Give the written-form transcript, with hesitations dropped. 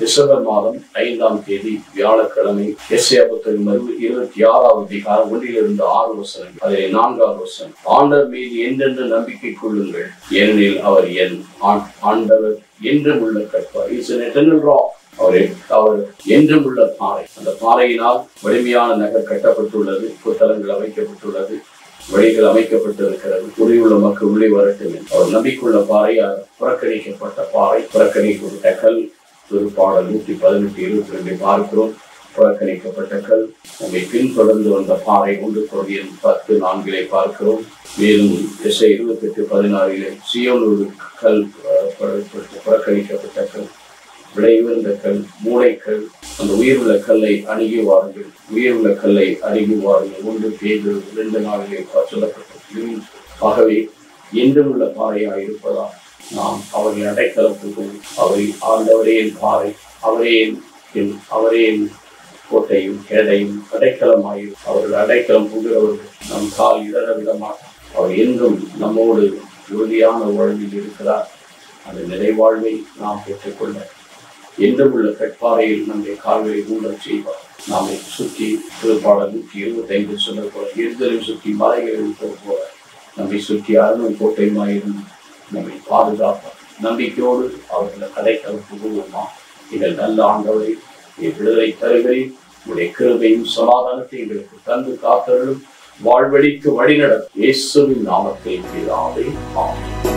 December மாதம் 5ஆம் தேதி வியாழக்கிழமை எஸ்ஐயா புத்தகம் 26வது அதிகாரம் 1 - 6 வசனங்கள். அதிலே 4வது வசனம், ஆண்டவர் மீது என்றென்று நம்பிக்கை கொள்ளுங்கள், ஏனெனில் அவர் என் ஆண்டவர் என்றும் உள்ள கற்பார். Is an eternal rock. அவர் என்றும் உள்ள பாறை. அந்த பாறையினால் வலிமையான நகர் கட்டப்பட்டுள்ளது, புத்தளங்கள் அமைக்கப்பட்டுள்ளது, வழிகள் அமைக்கப்பட்டிருக்கிறது. உள்ள மக்கள் உள்ளே வரட்டும். அவர் நம்பிக்கையுள்ள பாறை, புறக்கணிக்கப்பட்ட பாறை, புறக்கணிக்கப்பட்ட கல். திருப்பாடல் 118, 22 பார்க்கிறோம். புறக்கணிக்கப்பட்ட கல். நம்மை பின்தொடர்ந்து வந்த பாறை 1 Corinthians 10:4 பார்க்கிறோம். மேலும் எஸ்ஐயா 28:16 சீயோன் ஒரு கல், புறக்கணிக்கப்பட்ட கல், விளைவுந்த கல், மூளைக்கல். அந்த உயிருள்ள கல்லை அணுகி வாருங்கள், உயிருள்ள கல்லை அணுகி வாருங்கள். 1 Peter 2:4 சொல்லப்பட்டது. ஆகவே என்றும் உள்ள பாறையாக இருப்பதால் நாம் அவரின் அடைக்கலத்துக்கு, அவரை ஆண்டவரே என் பாறை, அவரே என் கோட்டையும் கேடையும் அடைக்கலமாயும், அவர்கள் அடைக்கலம் புகிறவர்கள் நம் கால் இடர விட மாட்டார். அவர் என்றும் நம்மோடு உறுதியான வாழ்வில் இருக்கிறார். அந்த நிறைவாழ்வை நாம் பெற்றுக்கொள்ள என்றும் உள்ள கற்பாறையில் நம்முடைய கால்களை ஊழல் செய்வார். நம்மை சுற்றி திருப்பாடல் 125 சொன்ன போல எரிதலை சுற்றி மலைகளை இருப்பது போல நம்மை சுற்றி அரணம் கோட்டையுமாயிருந்து நம்மை பாதுகாப்பார். நம்பிக்கையோடு அவர்கள் அடைக்கலம் புகுவோமா? எங்கள் நல்ல ஆண்டவரை விடுதலை தருகிறேன். உடைய கிருபையும் சமாதானத்தை எங்களுக்கு தந்து காத்தவர்களும் வாழ்வழிக்கு வழிநடத்தும் இயேசுவின் நாமத்தில் பிதாவே, ஆமென்.